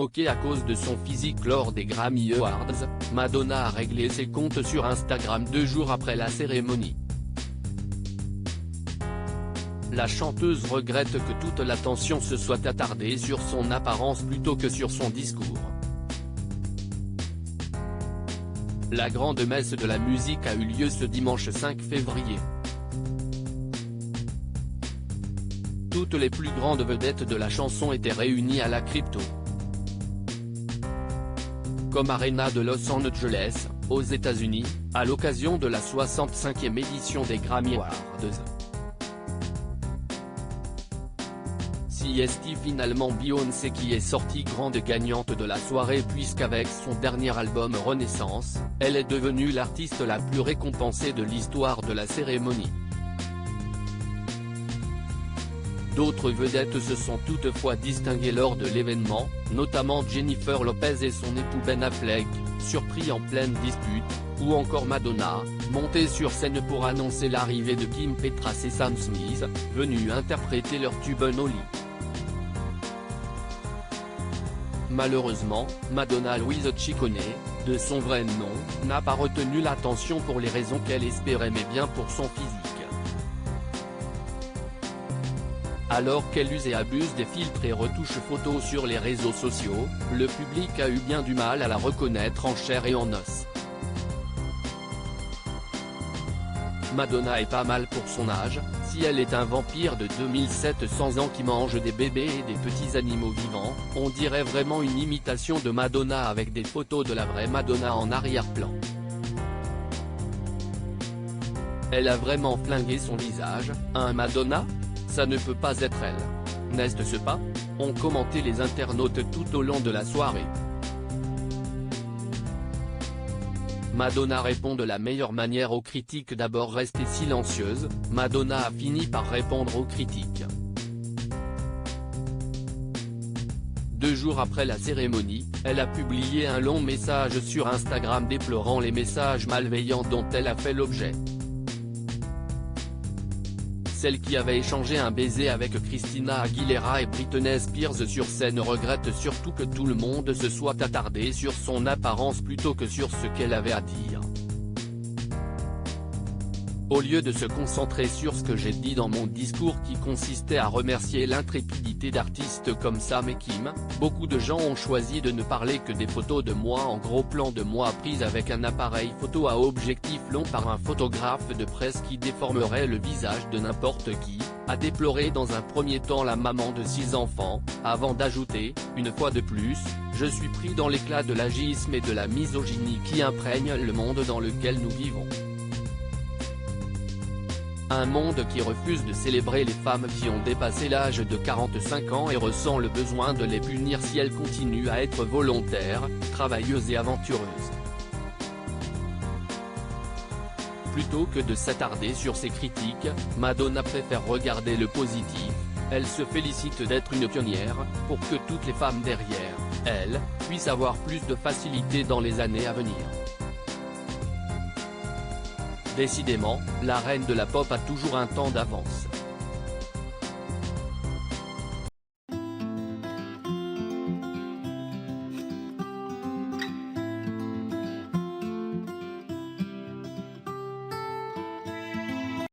moquée à cause de son physique lors des Grammy Awards, Madonna a réglé ses comptes sur Instagram 2 jours après la cérémonie. La chanteuse regrette que toute l'attention se soit attardée sur son apparence plutôt que sur son discours. La grande messe de la musique a eu lieu ce dimanche 5 février. Toutes les plus grandes vedettes de la chanson étaient réunies à la Crypto Com Arena de Los Angeles, aux États-Unis, à l'occasion de la 65e édition des Grammy Awards. C'est finalement Beyoncé qui est sortie grande gagnante de la soirée puisqu'avec son dernier album Renaissance, elle est devenue l'artiste la plus récompensée de l'histoire de la cérémonie. D'autres vedettes se sont toutefois distinguées lors de l'événement, notamment Jennifer Lopez et son époux Ben Affleck, surpris en pleine dispute, ou encore Madonna, montée sur scène pour annoncer l'arrivée de Kim Petras et Sam Smith, venus interpréter leur tube Unholy. Malheureusement, Madonna Louise Ciccone, de son vrai nom, n'a pas retenu l'attention pour les raisons qu'elle espérait mais bien pour son physique. Alors qu'elle use et abuse des filtres et retouches photos sur les réseaux sociaux, le public a eu bien du mal à la reconnaître en chair et en os. Madonna est pas mal pour son âge, si elle est un vampire de 2700 ans qui mange des bébés et des petits animaux vivants, on dirait vraiment une imitation de Madonna avec des photos de la vraie Madonna en arrière-plan. Elle a vraiment flingué son visage, hein Madonna? Ça ne peut pas être elle. N'est-ce pas? Ont commenté les internautes tout au long de la soirée. Madonna répond de la meilleure manière aux critiques. D'abord rester silencieuse, Madonna a fini par répondre aux critiques. 2 jours après la cérémonie, elle a publié un long message sur Instagram déplorant les messages malveillants dont elle a fait l'objet. Celle qui avait échangé un baiser avec Christina Aguilera et Britney Spears sur scène regrette surtout que tout le monde se soit attardé sur son apparence plutôt que sur ce qu'elle avait à dire. Au lieu de se concentrer sur ce que j'ai dit dans mon discours qui consistait à remercier l'intrépidité d'artistes comme Sam et Kim, beaucoup de gens ont choisi de ne parler que des photos de moi en gros plan de moi prises avec un appareil photo à objectif long par un photographe de presse qui déformerait le visage de n'importe qui, a déploré dans un premier temps la maman de 6 enfants, avant d'ajouter, une fois de plus, je suis pris dans l'éclat de l'agisme et de la misogynie qui imprègnent le monde dans lequel nous vivons. Un monde qui refuse de célébrer les femmes qui ont dépassé l'âge de 45 ans et ressent le besoin de les punir si elles continuent à être volontaires, travailleuses et aventureuses. Plutôt que de s'attarder sur ces critiques, Madonna préfère regarder le positif, elle se félicite d'être une pionnière, pour que toutes les femmes derrière, elle, puissent avoir plus de facilité dans les années à venir. Décidément, la reine de la pop a toujours un temps d'avance.